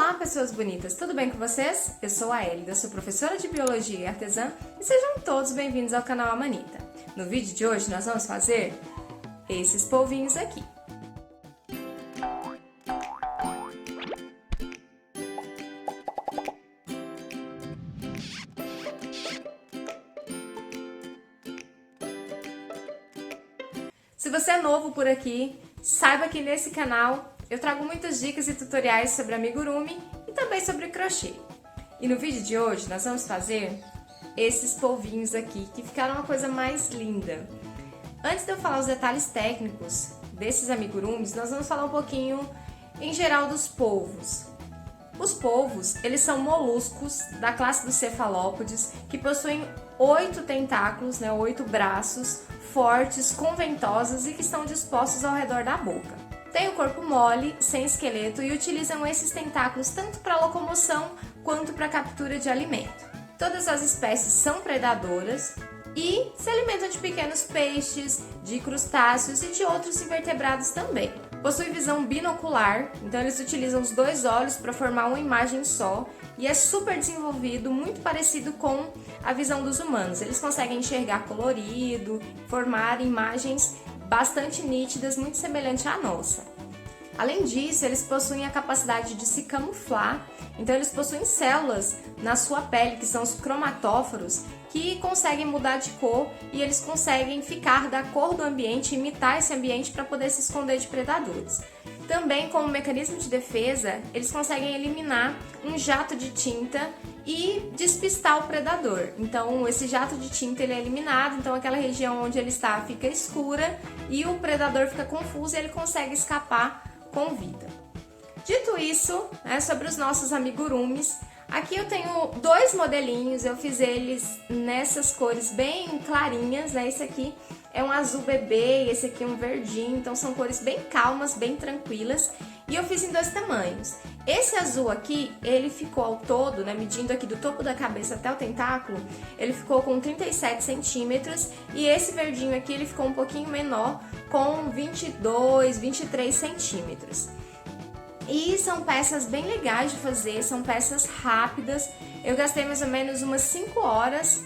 Olá, pessoas bonitas, tudo bem com vocês? Eu sou a Elida, sou professora de Biologia e Artesã e sejam todos bem-vindos ao canal Amanita. No vídeo de hoje nós vamos fazer esses polvinhos aqui. Se você é novo por aqui, saiba que nesse canal eu trago muitas dicas e tutoriais sobre amigurumi e também sobre crochê. E no vídeo de hoje nós vamos fazer esses polvinhos aqui, que ficaram uma coisa mais linda. Antes de eu falar os detalhes técnicos desses amigurumis, nós vamos falar um pouquinho em geral dos polvos. Os polvos, eles são moluscos da classe dos cefalópodes que possuem 8 tentáculos, 8 braços, fortes, com ventosas e que estão dispostos ao redor da boca. Tem o corpo mole, sem esqueleto e utilizam esses tentáculos tanto para locomoção quanto para captura de alimento. Todas as espécies são predadoras e se alimentam de pequenos peixes, de crustáceos e de outros invertebrados também. Possui visão binocular, então eles utilizam os dois olhos para formar uma imagem só e é super desenvolvido, muito parecido com a visão dos humanos. Eles conseguem enxergar colorido, formar imagens bastante nítidas, muito semelhante à nossa. Além disso, eles possuem a capacidade de se camuflar, então eles possuem células na sua pele, que são os cromatóforos, que conseguem mudar de cor e eles conseguem ficar da cor do ambiente, imitar esse ambiente para poder se esconder de predadores. Também, como mecanismo de defesa, eles conseguem eliminar um jato de tinta e despistar o predador. Então, esse jato de tinta ele é eliminado, então aquela região onde ele está fica escura e o predador fica confuso e ele consegue escapar com vida. Dito isso, sobre os nossos amigurumis, aqui eu tenho dois modelinhos, eu fiz eles nessas cores bem clarinhas, Esse aqui é um azul bebê e esse aqui é um verdinho, então são cores bem calmas, bem tranquilas. E eu fiz em dois tamanhos. Esse azul aqui, ele ficou ao todo, medindo aqui do topo da cabeça até o tentáculo, ele ficou com 37 centímetros. E esse verdinho aqui, ele ficou um pouquinho menor, com 22, 23 centímetros. E são peças bem legais de fazer, são peças rápidas. Eu gastei mais ou menos umas 5 horas,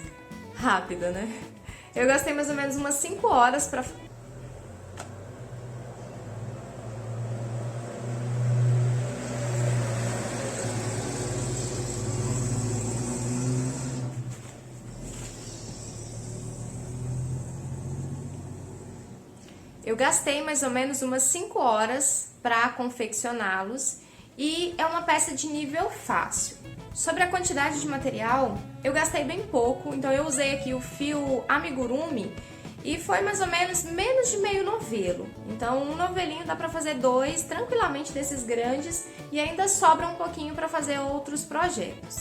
rápida, Eu gastei mais ou menos umas 5 horas para... Eu gastei mais ou menos umas 5 horas para confeccioná-los e é uma peça de nível fácil. Sobre a quantidade de material, eu gastei bem pouco, então eu usei aqui o fio amigurumi e foi mais ou menos de meio novelo. Então um novelinho dá para fazer 2 tranquilamente desses grandes e ainda sobra um pouquinho para fazer outros projetos.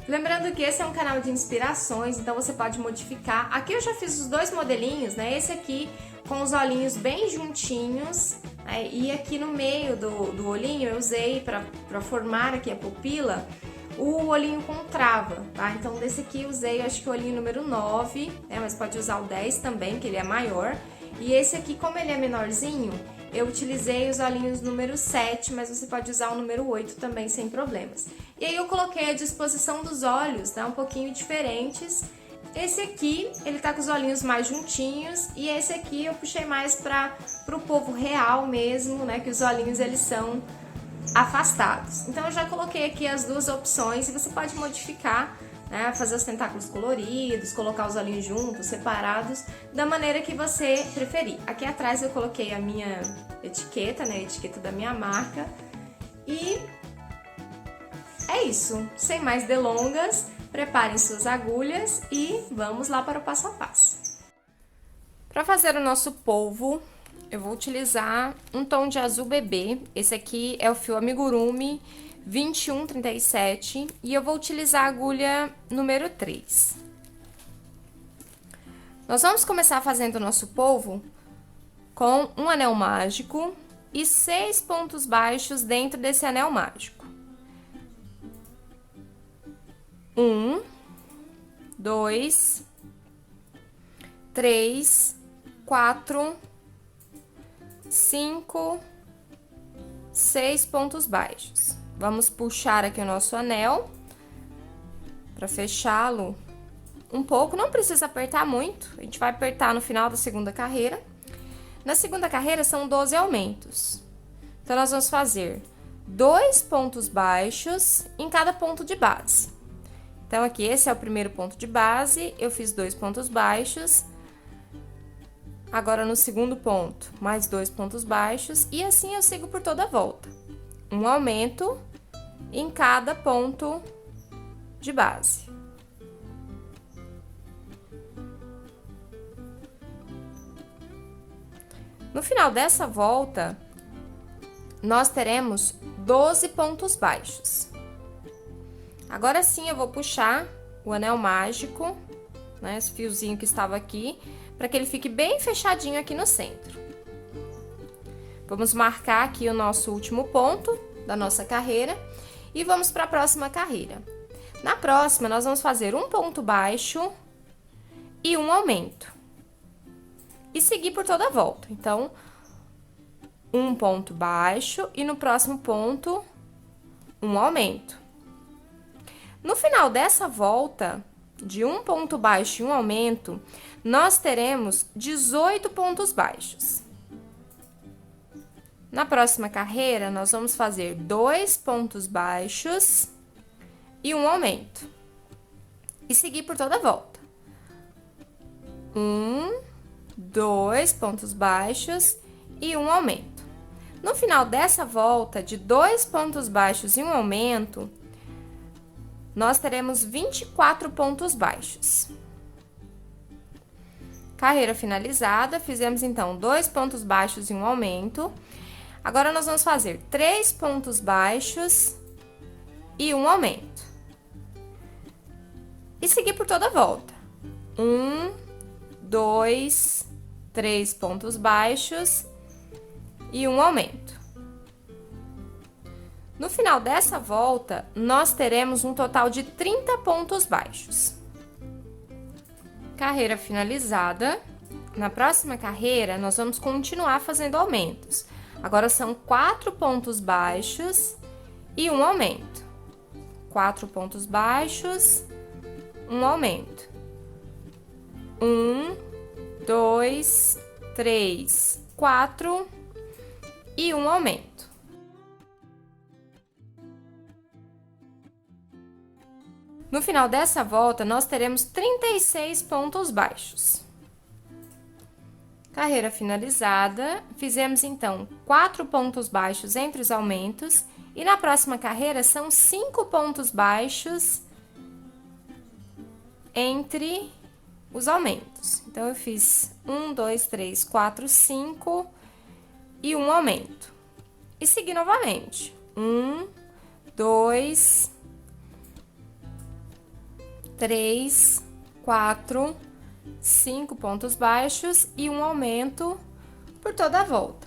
Lembrando que esse é um canal de inspirações, então você pode modificar. Aqui eu já fiz os 2 modelinhos, Esse aqui com os olhinhos bem juntinhos, e aqui no meio do olhinho eu usei para formar aqui a pupila, o olhinho com trava, tá? Então desse aqui eu usei, acho que o olhinho número 9, mas pode usar o 10 também, que ele é maior. E esse aqui, como ele é menorzinho, eu utilizei os olhinhos número 7, mas você pode usar o número 8 também, sem problemas. E aí eu coloquei a disposição dos olhos, um pouquinho diferentes. Esse aqui, ele tá com os olhinhos mais juntinhos, e esse aqui eu puxei mais pro povo real mesmo, que os olhinhos eles são afastados. Então eu já coloquei aqui as duas opções e você pode modificar, fazer os tentáculos coloridos, colocar os olhinhos juntos, separados, da maneira que você preferir. Aqui atrás eu coloquei a minha etiqueta, a etiqueta da minha marca. E é isso, sem mais delongas, preparem suas agulhas e vamos lá para o passo a passo. Para fazer o nosso polvo, eu vou utilizar um tom de azul bebê. Esse aqui é o fio amigurumi 2137 e eu vou utilizar a agulha número 3. Nós vamos começar fazendo o nosso polvo com um anel mágico e 6 pontos baixos dentro desse anel mágico. 1, 2, 3, 4, 5, 6 pontos baixos. Vamos puxar aqui o nosso anel para fechá-lo um pouco, não precisa apertar muito, a gente vai apertar no final da segunda carreira. Na segunda carreira são 12 aumentos. Então, nós vamos fazer 2 pontos baixos em cada ponto de base. Então, aqui, esse é o primeiro ponto de base, eu fiz 2 pontos baixos. Agora, no segundo ponto, mais 2 pontos baixos, e assim eu sigo por toda a volta. Um aumento em cada ponto de base. No final dessa volta, nós teremos 12 pontos baixos. Agora sim, eu vou puxar o anel mágico, né, esse fiozinho que estava aqui, para que ele fique bem fechadinho aqui no centro. Vamos marcar aqui o nosso último ponto da nossa carreira e vamos para a próxima carreira. Na próxima, nós vamos fazer um ponto baixo e um aumento. E seguir por toda a volta. Então, um ponto baixo e no próximo ponto, um aumento. No final dessa volta, de um ponto baixo e um aumento, nós teremos 18 pontos baixos. Na próxima carreira, nós vamos fazer 2 pontos baixos e um aumento. E seguir por toda a volta. 2 pontos baixos e um aumento. No final dessa volta de 2 pontos baixos e um aumento, nós teremos 24 pontos baixos. Carreira finalizada, fizemos então 2 pontos baixos e um aumento. Agora, nós vamos fazer 3 pontos baixos e um aumento. E seguir por toda a volta. 2, 3 pontos baixos e um aumento. No final dessa volta, nós teremos um total de 30 pontos baixos. Carreira finalizada. Na próxima carreira, nós vamos continuar fazendo aumentos. Agora, são 4 pontos baixos e um aumento. 4 pontos baixos, um aumento. 2, 3, 4 e um aumento. No final dessa volta, nós teremos 36 pontos baixos. Carreira finalizada, fizemos então 4 pontos baixos entre os aumentos e na próxima carreira são 5 pontos baixos entre os aumentos. Então, eu fiz 1, 2, 3, 4, 5 e um aumento. E segui novamente. 1, 2, 3, 4, 5 pontos baixos e um aumento por toda a volta.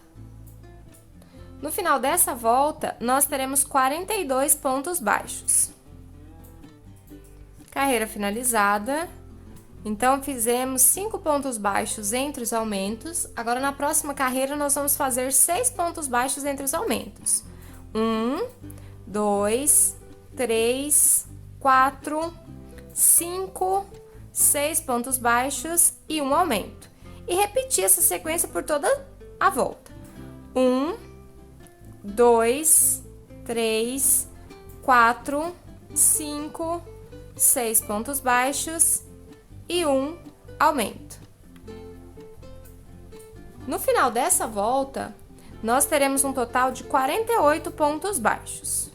No final dessa volta, nós teremos 42 pontos baixos. Carreira finalizada. Então, fizemos 5 pontos baixos entre os aumentos. Agora, na próxima carreira, nós vamos fazer 6 pontos baixos entre os aumentos. 1, 2, 3, 4, 5, 6 pontos baixos e um aumento. E repetir essa sequência por toda a volta. 1, 2, 3, 4, 5, 6 pontos baixos e um aumento. No final dessa volta, nós teremos um total de 48 pontos baixos.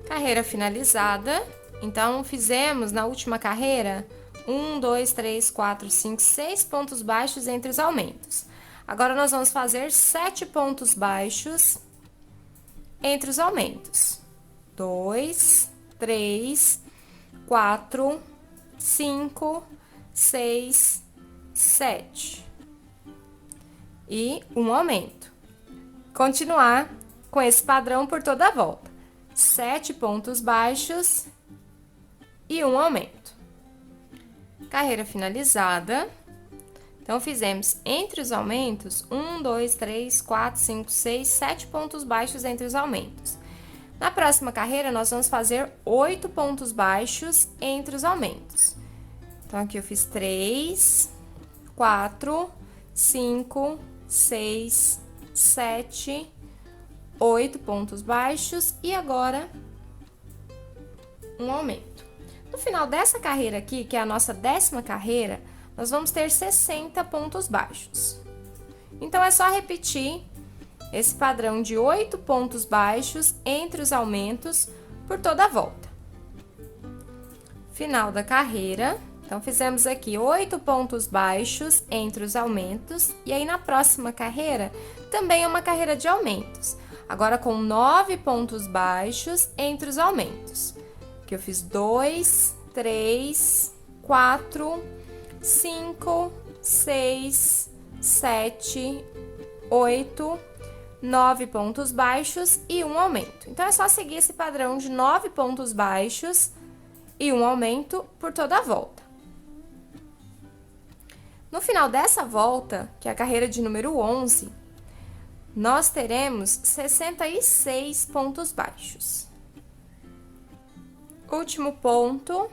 Carreira finalizada. Então, fizemos na última carreira 1, 2, 3, 4, 5, 6 pontos baixos entre os aumentos. Agora, nós vamos fazer 7 pontos baixos entre os aumentos. 2, 3, 4, 5, 6, 7. E um aumento. Continuar com esse padrão por toda a volta. 7 pontos baixos e um aumento. Carreira finalizada. Então, fizemos entre os aumentos 1, 2, 3, 4, 5, 6, 7 pontos baixos entre os aumentos. Na próxima carreira, nós vamos fazer 8 pontos baixos entre os aumentos. Então, aqui eu fiz 3, 4, 5, 6, 7, 8 pontos baixos e agora um aumento. No final dessa carreira aqui, que é a nossa 10ª carreira, nós vamos ter 60 pontos baixos. Então, é só repetir esse padrão de 8 pontos baixos entre os aumentos por toda a volta. Final da carreira, então fizemos aqui 8 pontos baixos entre os aumentos, e aí na próxima carreira também é uma carreira de aumentos, agora com 9 pontos baixos entre os aumentos. Aqui eu fiz 2, 3, 4, 5, 6, 7, 8, 9 pontos baixos e um aumento. Então, é só seguir esse padrão de 9 pontos baixos e um aumento por toda a volta. No final dessa volta, que é a carreira de número 11, nós teremos 66 pontos baixos. Último ponto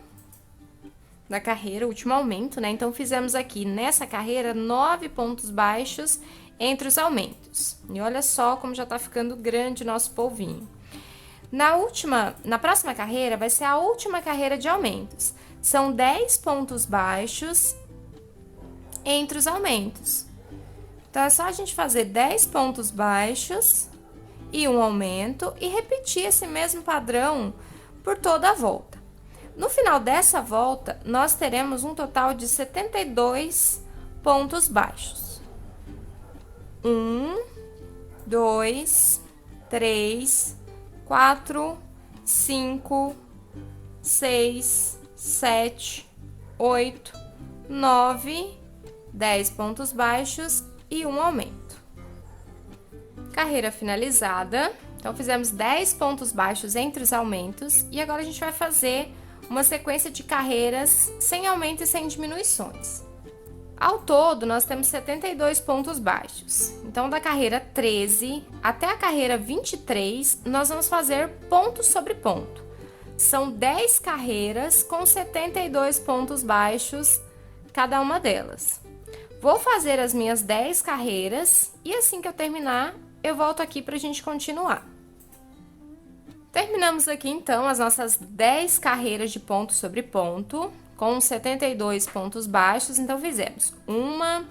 da carreira, último aumento, né? Então, fizemos aqui nessa carreira 9 pontos baixos entre os aumentos. E olha só como já tá ficando grande o nosso polvinho. Na próxima carreira, vai ser a última carreira de aumentos. São 10 pontos baixos entre os aumentos. Então, é só a gente fazer 10 pontos baixos e um aumento e repetir esse mesmo padrão por toda a volta. No final dessa volta, nós teremos um total de 72 pontos baixos. 1, 2, 3, 4, 5, 6, 7, 8, 9, 10 pontos baixos e um aumento. Carreira finalizada. Então, fizemos 10 pontos baixos entre os aumentos e agora a gente vai fazer uma sequência de carreiras sem aumento e sem diminuições. Ao todo, nós temos 72 pontos baixos. Então, da carreira 13 até a carreira 23, nós vamos fazer ponto sobre ponto. São 10 carreiras com 72 pontos baixos, cada uma delas. Vou fazer as minhas 10 carreiras e assim que eu terminar, eu volto aqui para a gente continuar. Terminamos aqui, então, as nossas 10 carreiras de ponto sobre ponto, com 72 pontos baixos. Então, fizemos 1,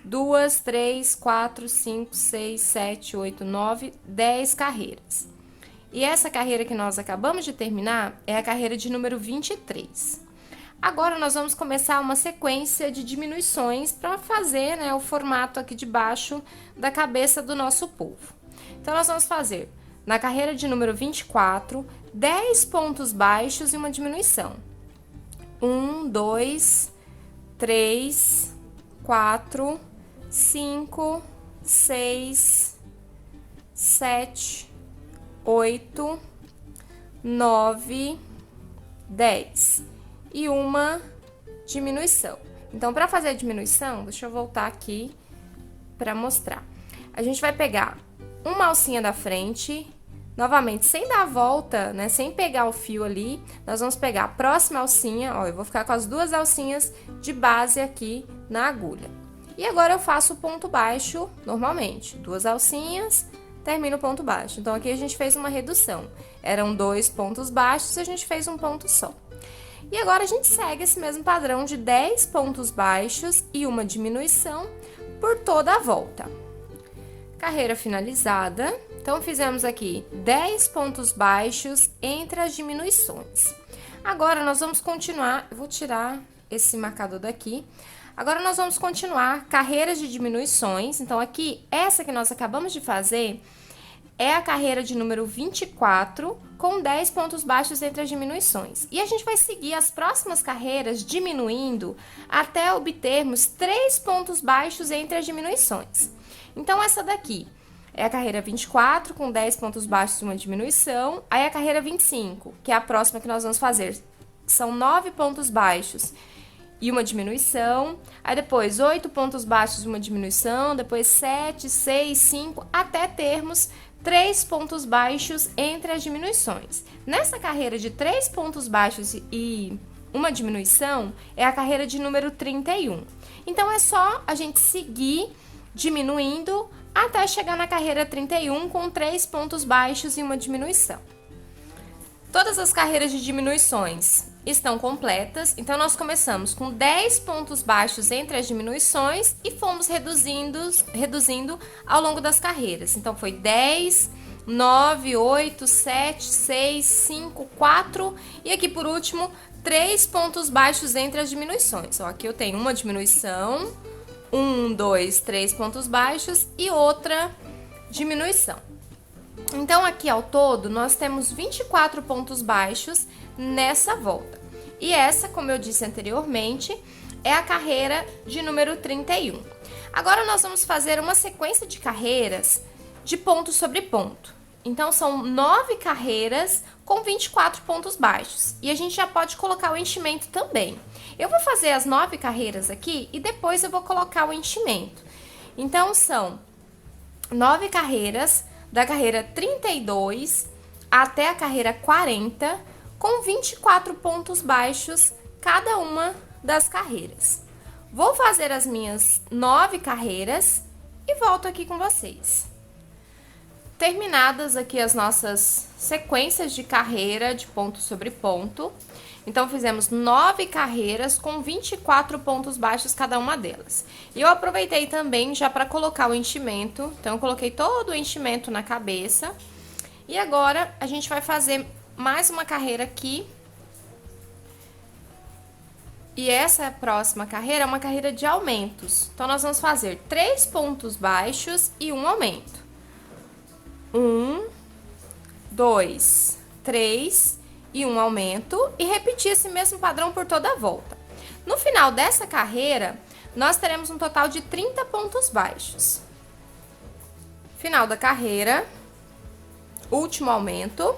2, 3, 4, 5, 6, 7, 8, 9, 10 carreiras. E essa carreira que nós acabamos de terminar é a carreira de número 23. Agora, nós vamos começar uma sequência de diminuições para fazer, né, o formato aqui de baixo da cabeça do nosso polvo. Então, nós vamos fazer, na carreira de número 24, 10 pontos baixos e uma diminuição. 1, 2, 3, 4, 5, 6, 7, 8, 9, 10. E uma diminuição. Então, para fazer a diminuição, deixa eu voltar aqui para mostrar. A gente vai pegar uma alcinha da frente, novamente, sem dar a volta, né, sem pegar o fio ali, nós vamos pegar a próxima alcinha, ó, eu vou ficar com as 2 alcinhas de base aqui na agulha. E agora eu faço o ponto baixo normalmente, 2 alcinhas, termino o ponto baixo. Então, aqui a gente fez uma redução. Eram 2 pontos baixos e a gente fez um ponto só. E agora a gente segue esse mesmo padrão de 10 pontos baixos e uma diminuição por toda a volta. Carreira finalizada. Então, fizemos aqui 10 pontos baixos entre as diminuições. Agora, nós vamos continuar, eu vou tirar esse marcador daqui. Agora, nós vamos continuar carreiras de diminuições. Então, aqui, essa que nós acabamos de fazer é a carreira de número 24, com 10 pontos baixos entre as diminuições. E a gente vai seguir as próximas carreiras diminuindo até obtermos 3 pontos baixos entre as diminuições. Então, essa daqui é a carreira 24, com 10 pontos baixos e uma diminuição. Aí, a carreira 25, que é a próxima que nós vamos fazer. São 9 pontos baixos e uma diminuição. Aí, depois, 8 pontos baixos e uma diminuição. Depois, 7, 6, 5, até termos 3 pontos baixos entre as diminuições. Nessa carreira de 3 pontos baixos e uma diminuição, é a carreira de número 31. Então, é só a gente seguir diminuindo até chegar na carreira 31 com 3 pontos baixos e uma diminuição. Todas as carreiras de diminuições estão completas, então nós começamos com 10 pontos baixos entre as diminuições e fomos reduzindo ao longo das carreiras. Então foi 10, 9, 8, 7, 6, 5, 4 e aqui por último 3 pontos baixos entre as diminuições. Ó, aqui eu tenho uma diminuição, 1, 2, 3 pontos baixos e outra diminuição. Então, aqui ao todo, nós temos 24 pontos baixos nessa volta. E essa, como eu disse anteriormente, é a carreira de número 31. Agora, nós vamos fazer uma sequência de carreiras de ponto sobre ponto. Então, são 9 carreiras com 24 pontos baixos. E a gente já pode colocar o enchimento também. Eu vou fazer as 9 carreiras aqui e depois eu vou colocar o enchimento. Então, são 9 carreiras da carreira 32 até a carreira 40, com 24 pontos baixos cada uma das carreiras. Vou fazer as minhas 9 carreiras e volto aqui com vocês. Terminadas aqui as nossas sequências de carreira de ponto sobre ponto, então fizemos 9 carreiras com 24 pontos baixos cada uma delas. E eu aproveitei também já para colocar o enchimento, então eu coloquei todo o enchimento na cabeça. E agora a gente vai fazer mais uma carreira aqui. E essa próxima carreira é uma carreira de aumentos. Então nós vamos fazer 3 pontos baixos e um aumento. 1, 2, 3 e um aumento e repetir esse mesmo padrão por toda a volta. No final dessa carreira, nós teremos um total de 30 pontos baixos. Final da carreira, último aumento.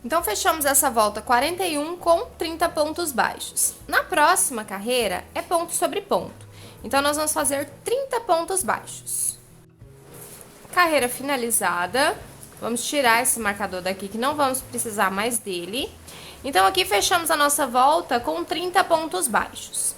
Então, fechamos essa volta 41 com 30 pontos baixos. Na próxima carreira, é ponto sobre ponto. Então, nós vamos fazer 30 pontos baixos. Carreira finalizada. Vamos tirar esse marcador daqui, que não vamos precisar mais dele. Então, aqui fechamos a nossa volta com 30 pontos baixos.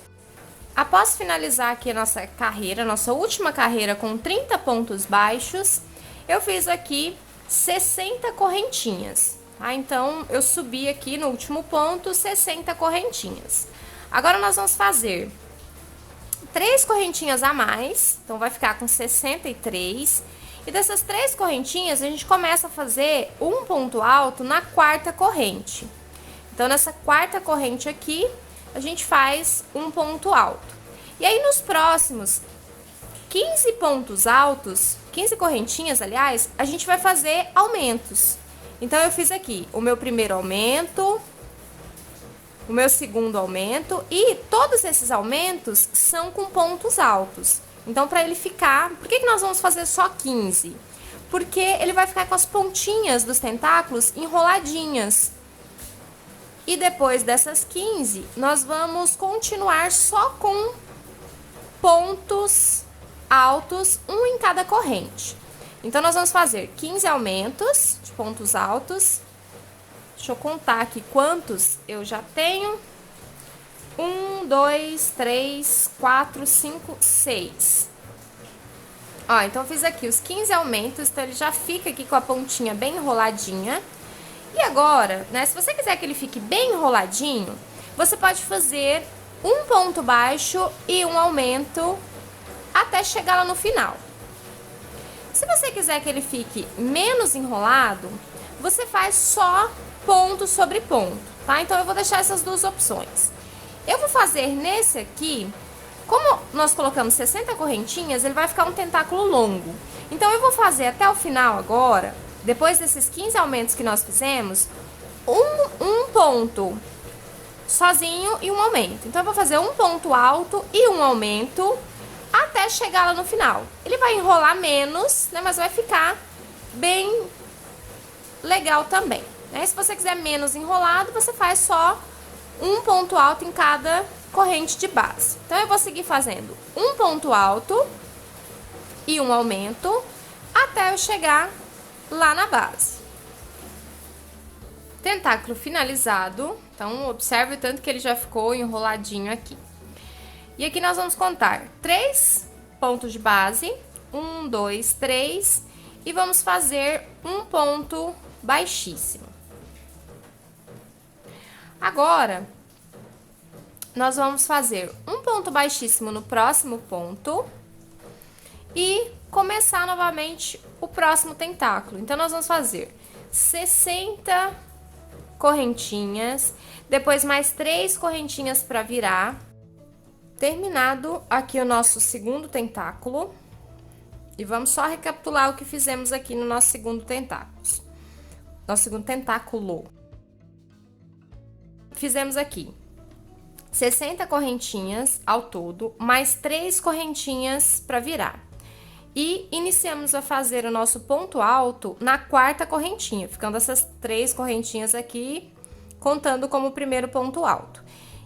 Após finalizar aqui a nossa carreira, nossa última carreira com 30 pontos baixos, eu fiz aqui 60 correntinhas, tá? Então, eu subi aqui no último ponto 60 correntinhas. Agora, nós vamos fazer 3 correntinhas a mais, então vai ficar com 63. E dessas 3 correntinhas, a gente começa a fazer um ponto alto na quarta corrente. Então, nessa quarta corrente aqui, a gente faz um ponto alto. E aí, nos próximos 15 pontos altos, 15 correntinhas, aliás, a gente vai fazer aumentos. Então, eu fiz aqui o meu primeiro aumento, o meu segundo aumento, e todos esses aumentos são com pontos altos. Então, para ele ficar... Por que nós vamos fazer só 15? Porque ele vai ficar com as pontinhas dos tentáculos enroladinhas. E depois dessas 15, nós vamos continuar só com pontos altos, um em cada corrente. Então, nós vamos fazer 15 aumentos de pontos altos. Deixa eu contar aqui quantos eu já tenho. 1, 2, 3, 4, 5, 6. Ó, então fiz aqui os 15 aumentos, então ele já fica aqui com a pontinha bem enroladinha. E agora, né, se você quiser que ele fique bem enroladinho, você pode fazer um ponto baixo e um aumento até chegar lá no final. Se você quiser que ele fique menos enrolado, você faz só ponto sobre ponto, tá? Então eu vou deixar essas duas opções. Eu vou fazer nesse aqui, como nós colocamos 60 correntinhas, ele vai ficar um tentáculo longo. Então, eu vou fazer até o final agora, depois desses 15 aumentos que nós fizemos, um ponto sozinho e um aumento. Então, eu vou fazer um ponto alto e um aumento até chegar lá no final. Ele vai enrolar menos, né, mas vai ficar bem legal também, né? Se você quiser menos enrolado, você faz só um ponto alto em cada corrente de base. Então, eu vou seguir fazendo um ponto alto e um aumento até eu chegar lá na base. Tentáculo finalizado, então observe o tanto que ele já ficou enroladinho aqui. E aqui nós vamos contar 3 pontos de base, 1, 2, 3, e vamos fazer um ponto baixíssimo. Agora, nós vamos fazer um ponto baixíssimo no próximo ponto e começar novamente o próximo tentáculo. Então, nós vamos fazer 60 correntinhas, depois mais 3 correntinhas para virar. Terminado aqui o nosso segundo tentáculo, e vamos só recapitular o que fizemos aqui no nosso segundo tentáculo. Fizemos aqui 60 correntinhas ao todo, mais 3 correntinhas para virar. E iniciamos a fazer o nosso ponto alto na quarta correntinha, ficando essas 3 correntinhas aqui, contando como o primeiro ponto alto.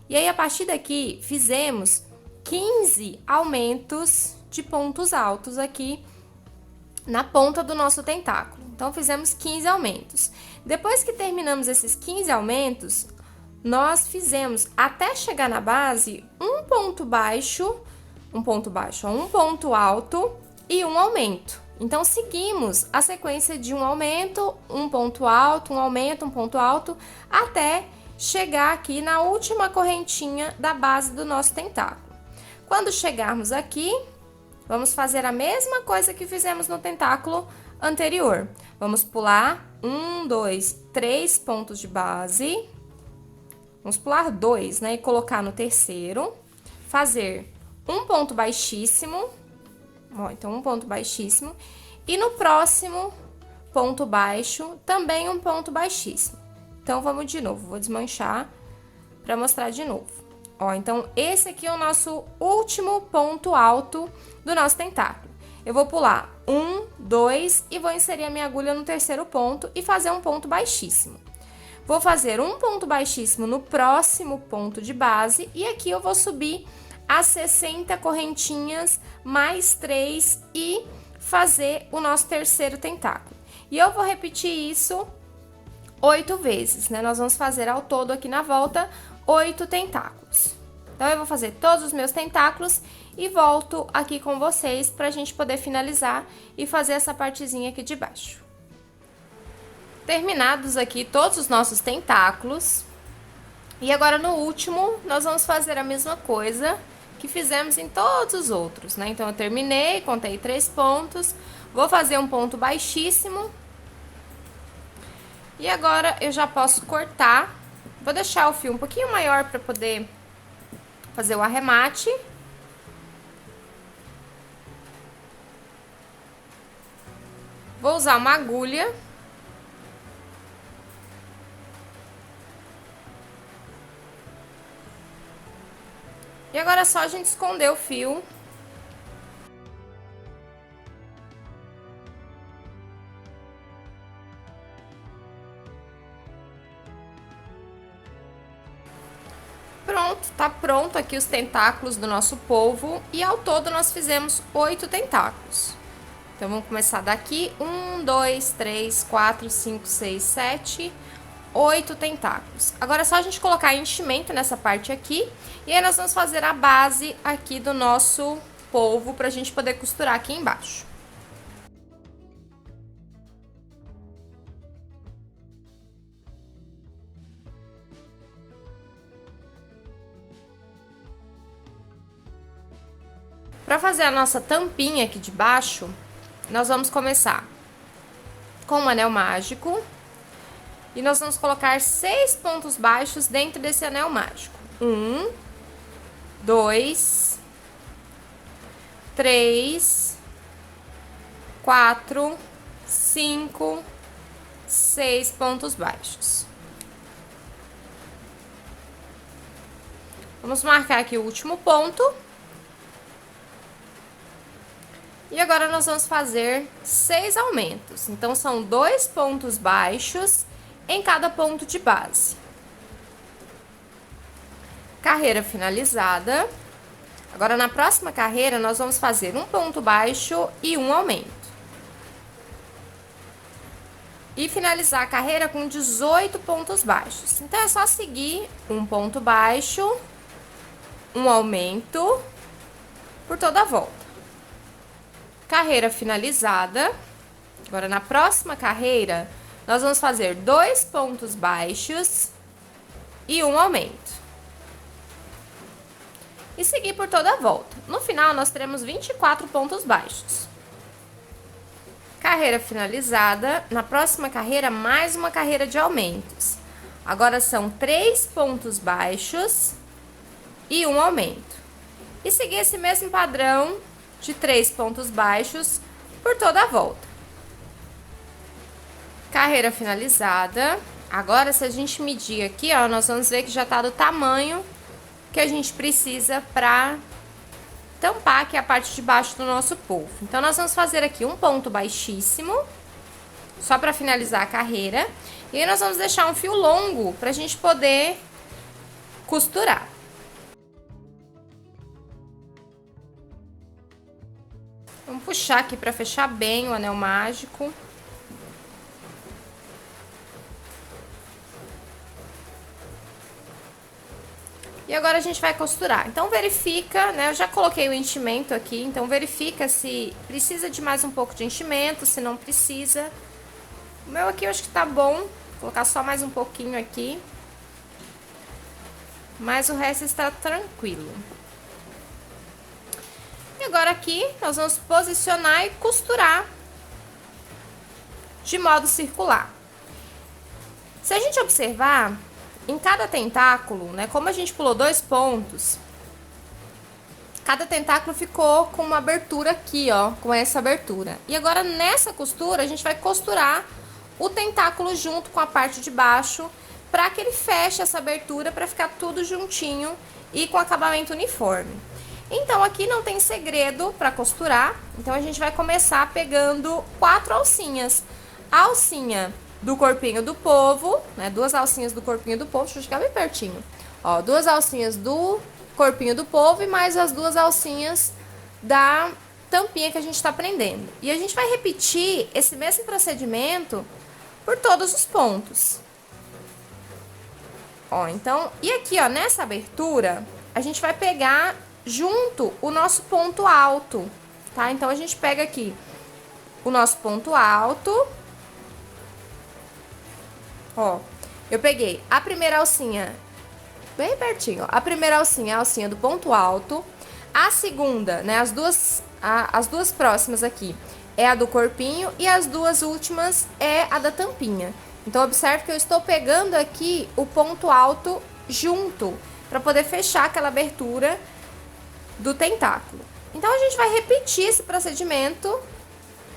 E aí, a partir daqui, fizemos 15 aumentos de pontos altos aqui na ponta do nosso tentáculo. Então, fizemos 15 aumentos. Depois que terminamos esses 15 aumentos, nós fizemos, até chegar na base, um ponto alto e um aumento. Então, seguimos a sequência de um aumento, um ponto alto, um aumento, um ponto alto, até chegar aqui na última correntinha da base do nosso tentáculo. Quando chegarmos aqui, vamos fazer a mesma coisa que fizemos no tentáculo anterior. Vamos pular 1, 2, 3 pontos de base. Vamos pular 2, né? E colocar no terceiro. Fazer um ponto baixíssimo. Ó, então, um ponto baixíssimo. E no próximo ponto baixo, também um ponto baixíssimo. Então, vamos de novo. Vou desmanchar para mostrar de novo. Ó, então, esse aqui é o nosso último ponto alto do nosso tentáculo. Eu vou pular 1, 2 e vou inserir a minha agulha no terceiro ponto e fazer um ponto baixíssimo. Vou fazer um ponto baixíssimo no próximo ponto de base e aqui eu vou subir as 60 correntinhas mais 3 e fazer o nosso terceiro tentáculo. E eu vou repetir isso 8 vezes, né? Nós vamos fazer ao todo aqui na volta 8 tentáculos. Então, eu vou fazer todos os meus tentáculos e volto aqui com vocês pra gente poder finalizar e fazer essa partezinha aqui de baixo. Terminados aqui todos os nossos tentáculos, e agora no último, nós vamos fazer a mesma coisa que fizemos em todos os outros, né? Então, eu terminei, contei 3 pontos, vou fazer um ponto baixíssimo. E agora, eu já posso cortar. Vou deixar o fio um pouquinho maior para poder fazer o arremate. Vou usar uma agulha. E agora é só a gente esconder o fio. Pronto, tá pronto aqui os tentáculos do nosso polvo. E ao todo nós fizemos 8 tentáculos. Então, vamos começar daqui. 1, 2, 3, 4, 5, 6, 7... 8 tentáculos. Agora é só a gente colocar enchimento nessa parte aqui. E aí nós vamos fazer a base aqui do nosso polvo pra gente poder costurar aqui embaixo. Pra fazer a nossa tampinha aqui de baixo, nós vamos começar com um anel mágico. E nós vamos colocar 6 pontos baixos dentro desse anel mágico. 1, 2, 3, 4, 5, 6 pontos baixos. Vamos marcar aqui o último ponto. E agora nós vamos fazer 6 aumentos. Então, são 2 pontos baixos em cada ponto de base. Carreira finalizada. Agora, na próxima carreira, nós vamos fazer um ponto baixo e um aumento. e finalizar a carreira com 18 pontos baixos. Então, é só seguir um ponto baixo, um aumento por toda a volta. Carreira finalizada. Agora, na próxima carreira, nós vamos fazer 2 pontos baixos e um aumento. E seguir por toda a volta. No final, nós teremos 24 pontos baixos. Carreira finalizada. Na próxima carreira, mais uma carreira de aumentos. Agora, são 3 pontos baixos e um aumento. E seguir esse mesmo padrão de 3 pontos baixos por toda a volta. Carreira finalizada. Agora, se a gente medir aqui, ó, nós vamos ver que já tá do tamanho que a gente precisa para tampar aqui a parte de baixo do nosso polvo. Então, nós vamos fazer aqui um ponto baixíssimo, só para finalizar a carreira. E aí, nós vamos deixar um fio longo pra gente poder costurar. Vamos puxar aqui para fechar bem o anel mágico. E agora a gente vai costurar. Então, verifica, né? Eu já coloquei o enchimento aqui, então verifica se precisa de mais um pouco de enchimento, se não precisa. O meu aqui eu acho que tá bom, vou colocar só mais um pouquinho aqui. Mas o resto está tranquilo. E agora aqui, nós vamos posicionar e costurar de modo circular. Se a gente observar, em cada tentáculo, né, como a gente pulou 2 pontos, cada tentáculo ficou com uma abertura aqui, ó, com essa abertura. E agora, nessa costura, a gente vai costurar o tentáculo junto com a parte de baixo, para que ele feche essa abertura, para ficar tudo juntinho e com acabamento uniforme. Então, aqui não tem segredo para costurar, então a gente vai começar pegando 4 alcinhas. A alcinha do corpinho do polvo, né? 2 alcinhas do corpinho do polvo, deixa eu chegar bem pertinho. Ó, 2 alcinhas do corpinho do polvo e mais as 2 alcinhas da tampinha que a gente tá prendendo. E a gente vai repetir esse mesmo procedimento por todos os pontos. Ó, então, e aqui, ó, nessa abertura, a gente vai pegar junto o nosso ponto alto, tá? Então, a gente pega aqui o nosso ponto alto. Ó, eu peguei a primeira alcinha bem pertinho, ó. A primeira alcinha é a alcinha do ponto alto. A segunda, né, as duas próximas aqui é a do corpinho e as 2 últimas é a da tampinha. Então, observe que eu estou pegando aqui o ponto alto junto, para poder fechar aquela abertura do tentáculo. Então, a gente vai repetir esse procedimento,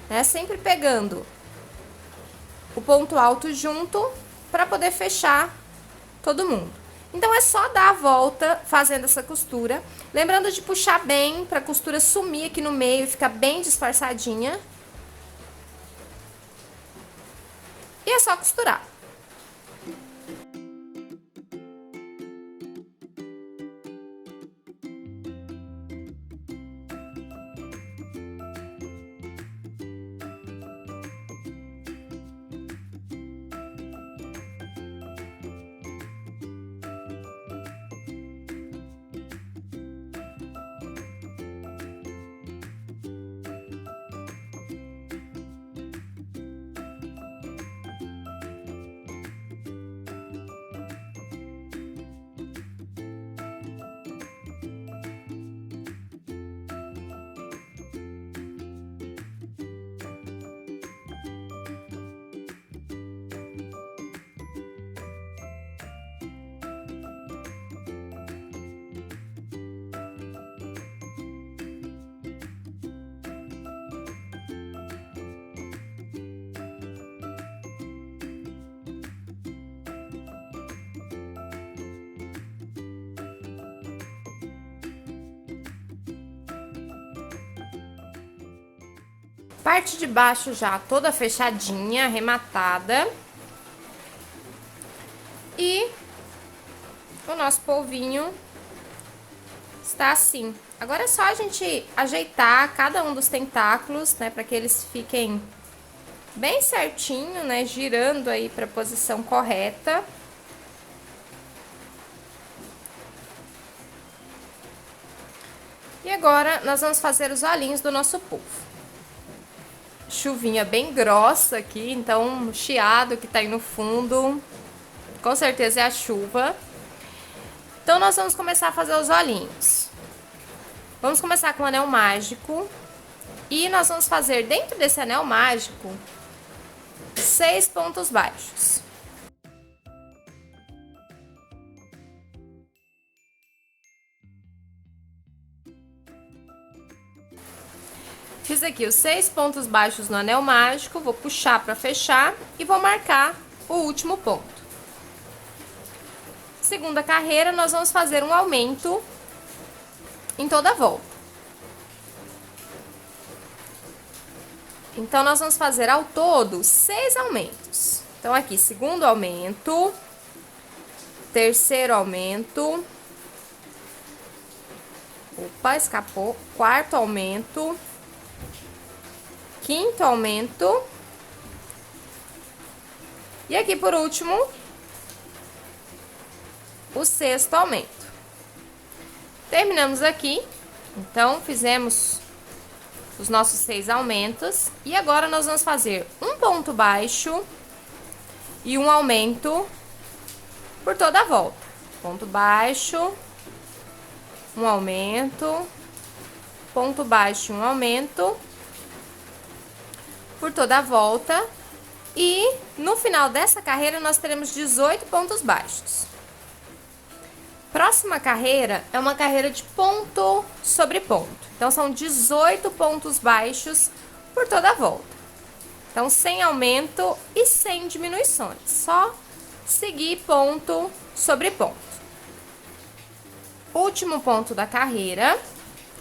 né, sempre pegando o ponto alto junto, para poder fechar todo mundo. Então, é só dar a volta fazendo essa costura. Lembrando de puxar bem, para a costura sumir aqui no meio e ficar bem disfarçadinha. E é só costurar. Parte de baixo já toda fechadinha, arrematada. E o nosso polvinho está assim. Agora é só a gente ajeitar cada um dos tentáculos, né, para que eles fiquem bem certinho, né? Girando aí para a posição correta. E agora, nós vamos fazer os olhinhos do nosso puff. Chuvinha bem grossa aqui, então o chiado que tá aí no fundo, com certeza é a chuva. Então, nós vamos começar a fazer os olhinhos. Vamos começar com o anel mágico. E nós vamos fazer dentro desse anel mágico 6 pontos baixos. Fiz aqui os 6 pontos baixos no anel mágico, vou puxar para fechar e vou marcar o último ponto. Segunda carreira, nós vamos fazer um aumento em toda a volta. Então, nós vamos fazer ao todo 6 aumentos. Então, aqui, segundo aumento, terceiro aumento, opa, escapou, quarto aumento, quinto aumento, e aqui, por último, o sexto aumento. Terminamos aqui, então, fizemos os nossos 6 aumentos, e agora nós vamos fazer um ponto baixo e um aumento por toda a volta. Ponto baixo, um aumento, ponto baixo, um aumento por toda a volta, e no final dessa carreira nós teremos 18 pontos baixos. Próxima carreira é uma carreira de ponto sobre ponto. Então, são 18 pontos baixos por toda a volta. Então, sem aumento e sem diminuições. Só seguir ponto sobre ponto. Último ponto da carreira.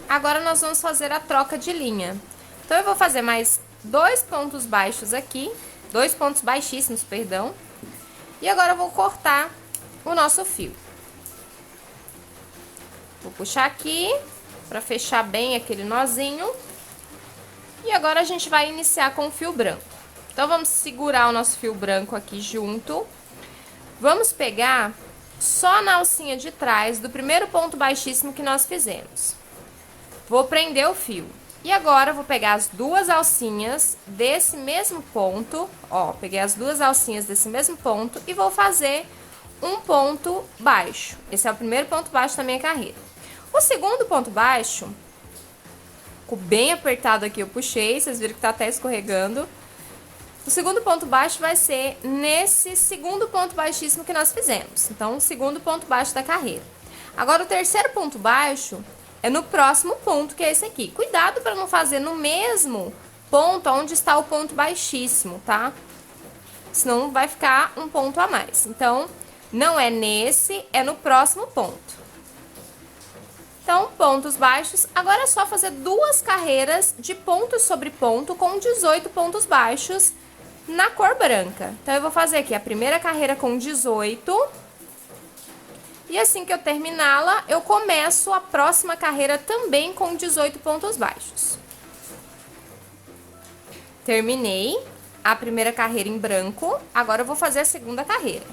Agora, nós vamos fazer a troca de linha. Então, eu vou fazer mais 2 pontos baixos aqui. 2 pontos baixíssimos, perdão. E agora, eu vou cortar o nosso fio. Vou puxar aqui para fechar bem aquele nozinho. E agora a gente vai iniciar com o fio branco. Então, vamos segurar o nosso fio branco aqui junto. Vamos pegar só na alcinha de trás do primeiro ponto baixíssimo que nós fizemos. Vou prender o fio. E agora, vou pegar as duas alcinhas desse mesmo ponto. Ó, peguei as duas alcinhas desse mesmo ponto e vou fazer um ponto baixo. Esse é o primeiro ponto baixo da minha carreira. O segundo ponto baixo, ficou bem apertado aqui, eu puxei, vocês viram que tá até escorregando. O segundo ponto baixo vai ser nesse segundo ponto baixíssimo que nós fizemos. Então, o segundo ponto baixo da carreira. Agora, o terceiro ponto baixo é no próximo ponto, que é esse aqui. Cuidado para não fazer no mesmo ponto onde está o ponto baixíssimo, tá? Senão vai ficar um ponto a mais. Então, não é nesse, é no próximo ponto. Então, pontos baixos. Agora é só fazer 2 carreiras de ponto sobre ponto com 18 pontos baixos na cor branca. Então, eu vou fazer aqui a primeira carreira com 18. E assim que eu terminá-la, eu começo a próxima carreira também com 18 pontos baixos. Terminei a primeira carreira em branco. Agora eu vou fazer a segunda carreira.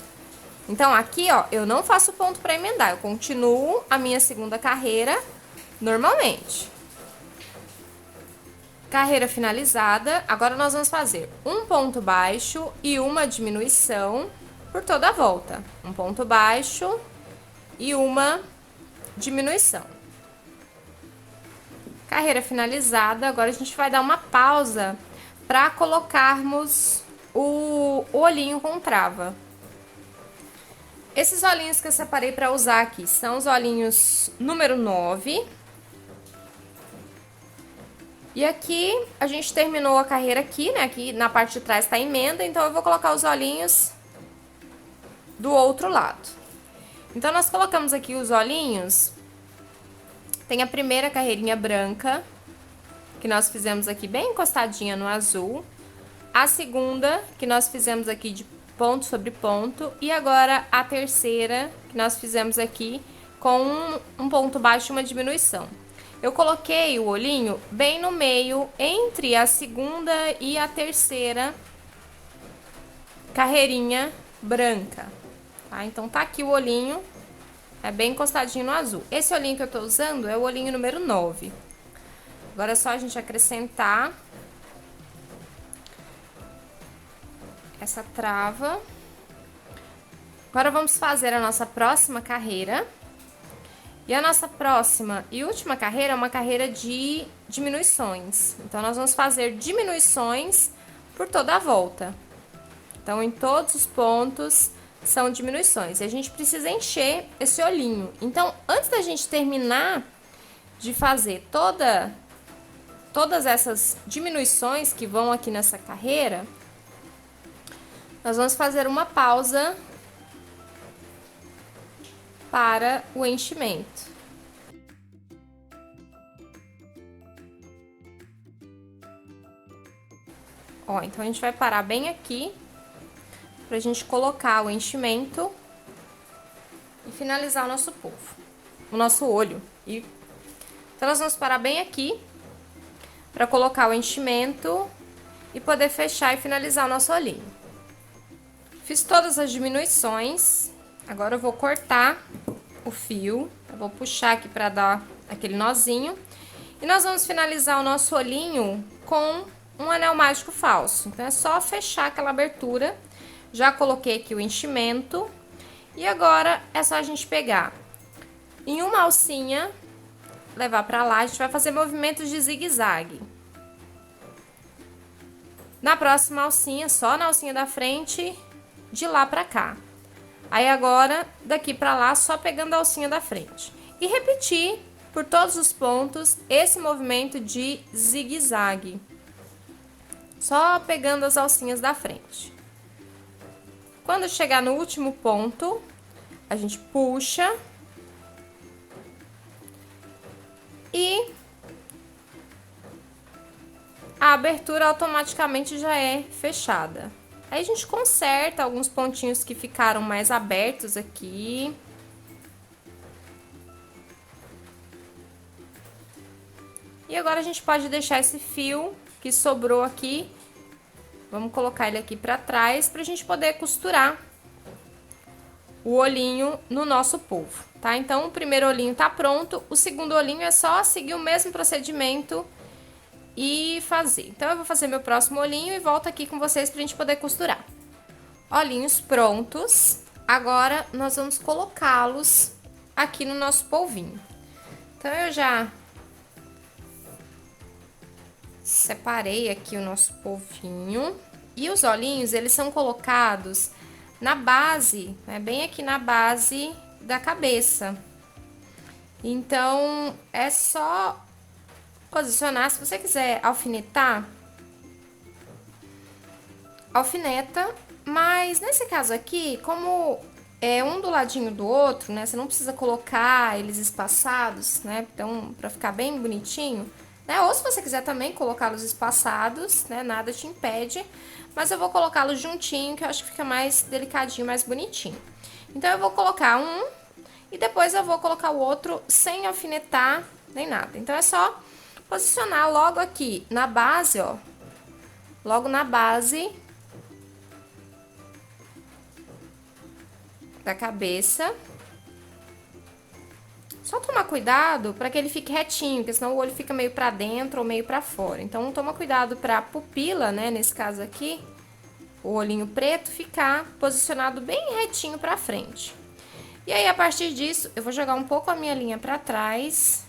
Então, aqui, ó, eu não faço ponto para emendar, eu continuo a minha segunda carreira normalmente. Carreira finalizada, agora nós vamos fazer um ponto baixo e uma diminuição por toda a volta. Um ponto baixo e uma diminuição. Carreira finalizada, agora a gente vai dar uma pausa para colocarmos o olhinho com trava. Esses olhinhos que eu separei para usar aqui são os olhinhos número 9. E aqui a gente terminou a carreira aqui, né? Aqui na parte de trás tá a emenda, então eu vou colocar os olhinhos do outro lado. Então, nós colocamos aqui os olhinhos. Tem a primeira carreirinha branca, que nós fizemos aqui bem encostadinha no azul. A segunda, que nós fizemos aqui de ponto sobre ponto, e agora a terceira, que nós fizemos aqui com um ponto baixo e uma diminuição. Eu coloquei o olhinho bem no meio, entre a segunda e a terceira carreirinha branca, tá? Então, tá aqui o olhinho, é bem encostadinho no azul. Esse olhinho que eu tô usando é o olhinho número 9. Agora é só a gente acrescentar essa trava. Agora vamos fazer a nossa próxima carreira. E a nossa próxima e última carreira é uma carreira de diminuições. Então, nós vamos fazer diminuições por toda a volta. Então, em todos os pontos são diminuições. E a gente precisa encher esse olhinho. Então, antes da gente terminar de fazer todas essas diminuições que vão aqui nessa carreira, nós vamos fazer uma pausa para o enchimento. Ó, então a gente vai parar bem aqui pra gente colocar o enchimento e finalizar o nosso polvo, o nosso olho. Então nós vamos parar bem aqui para colocar o enchimento e poder fechar e finalizar o nosso olhinho. Fiz todas as diminuições. Agora eu vou cortar o fio, eu vou puxar aqui para dar aquele nozinho. E nós vamos finalizar o nosso olhinho com um anel mágico falso. Então, é só fechar aquela abertura. Já coloquei aqui o enchimento. E agora, é só a gente pegar em uma alcinha, levar para lá. A gente vai fazer movimentos de zigue-zague. Na próxima alcinha, só na alcinha da frente, de lá para cá. Aí agora, daqui pra lá, só pegando a alcinha da frente. E repetir por todos os pontos esse movimento de zigue-zague. Só pegando as alcinhas da frente. Quando chegar no último ponto, a gente puxa. E a abertura automaticamente já é fechada. Aí a gente conserta alguns pontinhos que ficaram mais abertos aqui. E agora a gente pode deixar esse fio que sobrou aqui. Vamos colocar ele aqui pra trás pra gente poder costurar o olhinho no nosso polvo, tá? Então, o primeiro olhinho tá pronto. O segundo olhinho é só seguir o mesmo procedimento e fazer. Então, eu vou fazer meu próximo olhinho e volto aqui com vocês pra gente poder costurar. Olhinhos prontos. Agora, nós vamos colocá-los aqui no nosso polvinho. Então, eu já separei aqui o nosso polvinho. E os olhinhos, eles são colocados na base, né? Bem aqui na base da cabeça. Então, é só posicionar. Se você quiser alfinetar, alfineta, mas nesse caso aqui, como é um do ladinho do outro, né, você não precisa colocar eles espaçados, né, então, pra ficar bem bonitinho, né, ou se você quiser também colocá-los espaçados, né, nada te impede, mas eu vou colocá-los juntinho, que eu acho que fica mais delicadinho, mais bonitinho. Então, eu vou colocar um e depois eu vou colocar o outro sem alfinetar nem nada. Então, é só posicionar logo aqui na base, ó, logo na base da cabeça. Só tomar cuidado para que ele fique retinho, porque senão o olho fica meio para dentro ou meio para fora. Então, toma cuidado para a pupila, né, nesse caso aqui, o olhinho preto ficar posicionado bem retinho para frente. E aí, a partir disso, eu vou jogar um pouco a minha linha para trás.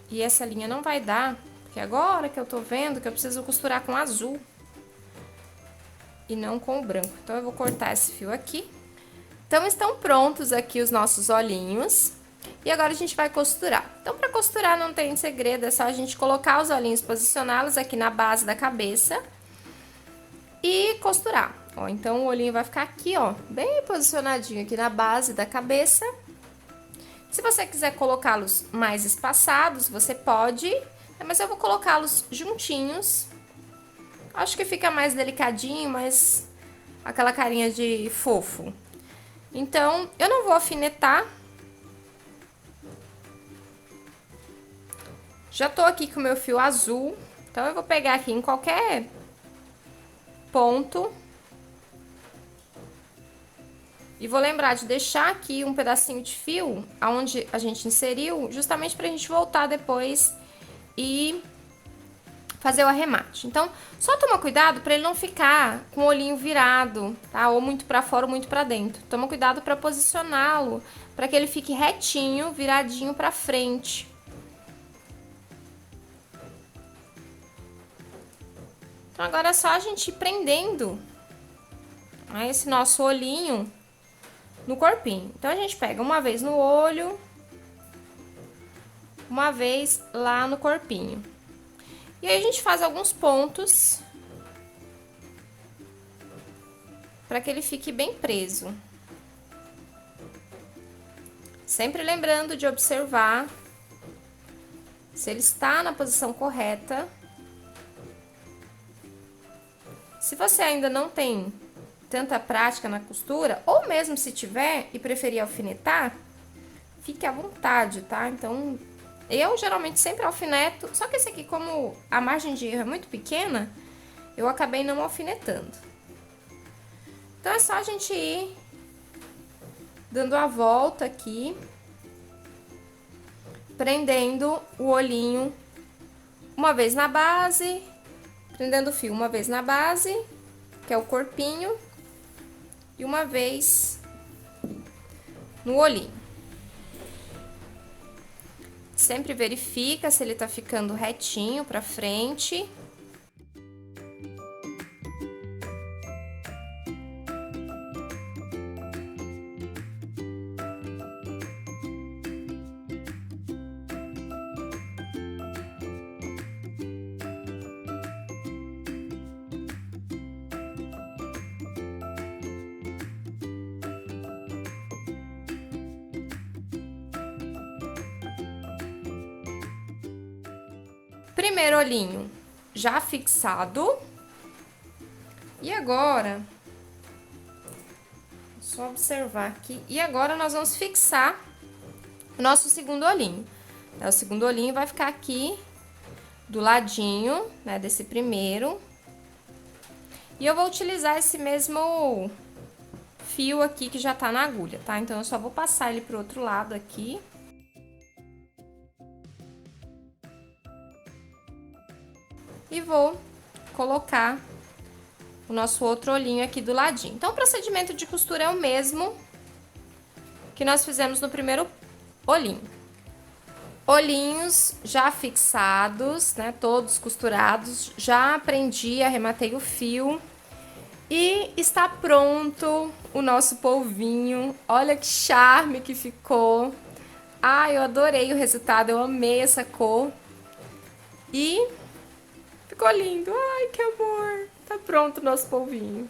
E essa linha não vai dar, porque agora que eu tô vendo que eu preciso costurar com azul e não com o branco. Então, eu vou cortar esse fio aqui. Então, estão prontos aqui os nossos olhinhos. E agora a gente vai costurar. Então, pra costurar não tem segredo, é só a gente colocar os olhinhos, posicioná-los aqui na base da cabeça e costurar. Ó, então, o olhinho vai ficar aqui, ó, bem posicionadinho aqui na base da cabeça. Se você quiser colocá-los mais espaçados, você pode, mas eu vou colocá-los juntinhos. Acho que fica mais delicadinho, mas aquela carinha de fofo. Então, eu não vou alfinetar. Já tô aqui com o meu fio azul, então eu vou pegar aqui em qualquer ponto. E vou lembrar de deixar aqui um pedacinho de fio, aonde a gente inseriu, justamente pra gente voltar depois e fazer o arremate. Então, só toma cuidado pra ele não ficar com o olhinho virado, tá? Ou muito pra fora ou muito pra dentro. Toma cuidado pra posicioná-lo, pra que ele fique retinho, viradinho pra frente. Então, agora é só a gente ir prendendo esse nosso olhinho no corpinho. Então, a gente pega uma vez no olho, uma vez lá no corpinho. E aí, a gente faz alguns pontos para que ele fique bem preso. Sempre lembrando de observar se ele está na posição correta. Se você ainda não tem tanta prática na costura, ou mesmo se tiver e preferir alfinetar, fique à vontade, tá? Então, eu geralmente sempre alfineto, só que esse aqui, como a margem de erro é muito pequena, eu acabei não alfinetando. Então, é só a gente ir dando a volta aqui, prendendo o olhinho uma vez na base, prendendo o fio uma vez na base, que é o corpinho, e uma vez no olhinho. Sempre verifica se ele tá ficando retinho pra frente. Primeiro olhinho já fixado. E agora, só observar aqui. E agora nós vamos fixar o nosso segundo olhinho. O segundo olhinho vai ficar aqui do ladinho, né, desse primeiro. E eu vou utilizar esse mesmo fio aqui que já tá na agulha, tá? Então, eu só vou passar ele pro outro lado aqui. E vou colocar o nosso outro olhinho aqui do ladinho. Então, o procedimento de costura é o mesmo que nós fizemos no primeiro olhinho. Olhinhos já fixados, né, todos costurados, já prendi, arrematei o fio e está pronto o nosso polvinho. Olha que charme que ficou. Ai, eu adorei o resultado, eu amei essa cor. E ficou lindo. Ai, que amor. Tá pronto o nosso polvinho.